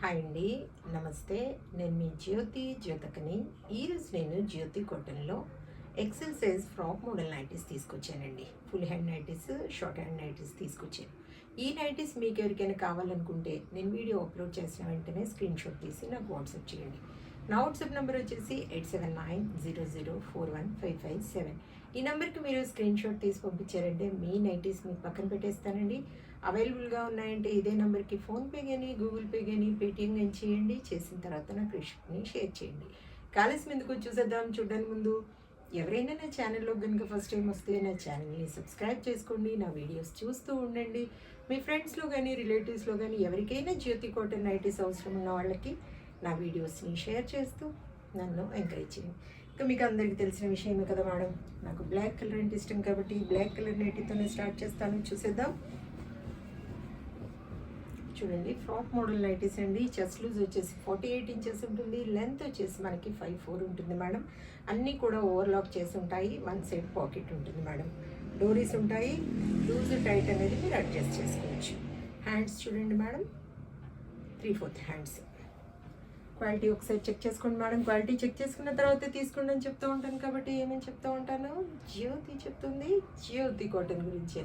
Hi అండి, నమస్తే. నేను మీ జ్యోతకని. ఈరోజు నేను జ్యోతి కాటన్లో excel size frock model nighties తీసుకొచ్చానండి. Full hand nighties, short hand nighties తీసుకొచ్చాను. ఈ నైటీస్ మీకు ఎవరికైనా కావాలనుకుంటే నేను వీడియో అప్లోడ్ చేసిన వెంటనే స్క్రీన్ షాట్ తీసి నాకు వాట్సాప్ చేయండి. నా వాట్సాప్ నెంబర్ వచ్చేసి 8790041557. ఈ నెంబర్కి మీరు స్క్రీన్ షాట్ తీసి పంపించారంటే మీ నైటీస్ మీకు పక్కన పెట్టేస్తానండి. అవైలబుల్గా ఉన్నాయంటే ఇదే నెంబర్కి ఫోన్పే కానీ, గూగుల్ పే కానీ, పేటిఎం కానీ చేయండి. చేసిన తర్వాత నాకు రిసిప్ట్ని షేర్ చేయండి. కాలేజ్ ఎందుకు చూసేద్దాం. చూడడానికి ముందు ఎవరైనా నా ఛానల్లో కనుక ఫస్ట్ టైం వస్తే నా ఛానల్ని సబ్స్క్రైబ్ చేసుకోండి. నా వీడియోస్ చూస్తూ ఉండండి. మీ ఫ్రెండ్స్లో కానీ, రిలేటివ్స్లో కానీ ఎవరికైనా జ్యోతి కాటన్ నైటీస్ అవసరం ఉన్న వాళ్ళకి నా వీడియోస్ని షేర్ చేస్తూ నన్ను ఎంకరేజ్ చేయండి. ఇంకా మీకు అందరికీ తెలిసిన విషయమే కదా మేడం, నాకు బ్లాక్ కలర్ అంటే ఇష్టం కాబట్టి బ్లాక్ కలర్ నైటీతోనే స్టార్ట్ చేస్తాను. చూసేద్దాం. చూడండి, ఫ్రాక్ మోడల్ నైటీస్ అండి. చెస్ట్ లూజ్ వచ్చేసి 48 ఇంచెస్ ఉంటుంది. లెంత్ వచ్చేసి మనకి 5'4" ఉంటుంది మేడం. అన్నీ కూడా ఓవర్లాక్ చేసి ఉంటాయి. వన్ సైడ్ పాకెట్ ఉంటుంది మేడం. డోరీస్ ఉంటాయి. లూజ్ టైట్ అనేది మీరు అడ్జస్ట్ చేసుకోవచ్చు. హ్యాండ్స్ చూడండి మేడం, 3/4 హ్యాండ్స్. క్వాలిటీ ఒకసారి చెక్ చేసుకోండి మేడం. క్వాలిటీ చెక్ చేసుకున్న తర్వాత తీసుకోండి అని చెప్తూ ఉంటాను కాబట్టి ఏమేమి చెప్తూ ఉంటాను, జ్యోతి చెప్తుంది జ్యోతి కాటన్ గురించి.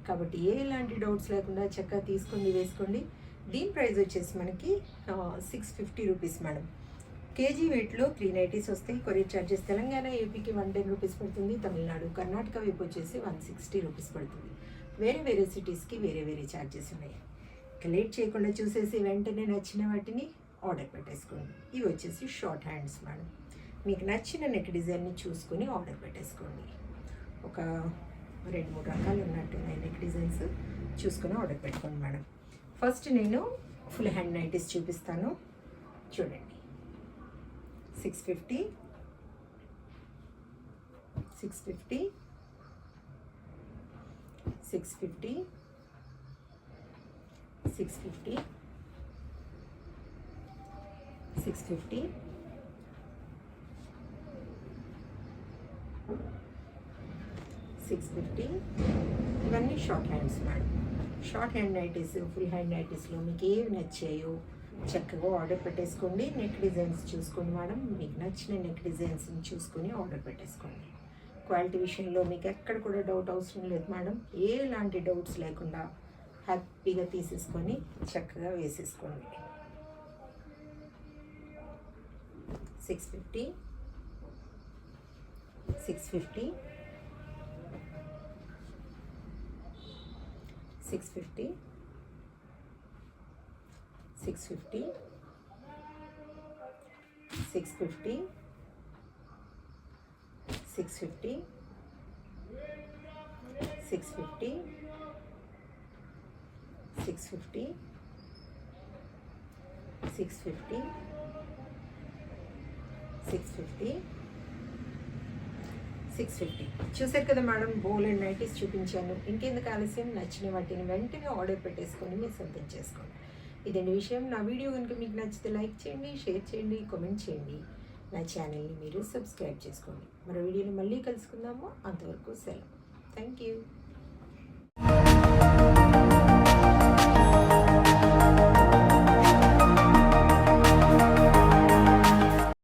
కాబట్టి ఎలాంటి డౌట్స్ లేకుండా చక్కగా తీసుకోండి, వేసుకోండి. దీని ప్రైస్ వచ్చేసి మనకి 650 రూపీస్ మేడం. కేజీ వెయిట్లో 3 నైటీస్ వస్తాయి. కొరియర్ ఛార్జెస్ తెలంగాణ, ఏపీకి 110 రూపీస్ పడుతుంది. తమిళనాడు, కర్ణాటక వైపు వచ్చేసి 160 రూపీస్ పడుతుంది. వేరే వేరే సిటీస్కి వేరే వేరే ఛార్జెస్ ఉన్నాయి. ఇక లేట్ చేయకుండా చూసేసి వెంటనే నచ్చిన వాటిని ఆర్డర్ పెట్టేసుకోండి. ఇవి వచ్చేసి షార్ట్ హ్యాండ్స్ మేడం. మీకు నచ్చిన నెక్ డిజైన్ని చూసుకొని ఆర్డర్ పెట్టేసుకోండి. ఒక 2-3 రకాలు ఉన్నట్టున్నాయి నెక్ డిజైన్స్, చూసుకొని ఆర్డర్ పెట్టుకోండి మేడం. ఫస్ట్ నేను ఫుల్ హ్యాండ్ నైటీస్ చూపిస్తాను. చూడండి, 650 650 650 650 650 650. ఇవన్నీ short hands madam. Short hand nighties, full hand నైటీస్లో మీకు ఏవి నచ్చాయో చక్కగా ఆర్డర్ పెట్టేసుకోండి. నెక్ డిజైన్స్ చూసుకోండి మేడం. మీకు నచ్చిన నెక్ డిజైన్స్ని చూసుకొని ఆర్డర్ పెట్టేసుకోండి. క్వాలిటీ విషయంలో మీకు ఎక్కడ కూడా డౌట్ అవసరం లేదు మేడం. ఎలాంటి డౌట్స్ లేకుండా హ్యాపీగా తీసేసుకొని చక్కగా వేసేసుకోండి. 650 650 650 650 650 650 650 650 650 650 650. చూసారు కదా మేడం, బోల్ అండ్ నైటీస్ చూపించాను. ఇంకెందుకు ఆలస్యం, నచ్చిన వాటిని వెంటనే ఆర్డర్ పెట్టేసుకొని మీరు సొంతం చేసుకోండి. ఇదండి విషయం. నా వీడియో కనుక మీకు నచ్చితే లైక్ చేయండి, షేర్ చేయండి, కామెంట్ చేయండి. నా ఛానల్ని మీరు సబ్స్క్రైబ్ చేసుకోండి. మరో వీడియోని మళ్ళీ కలుసుకుందాము. అంతవరకు సెలవు. Thank you.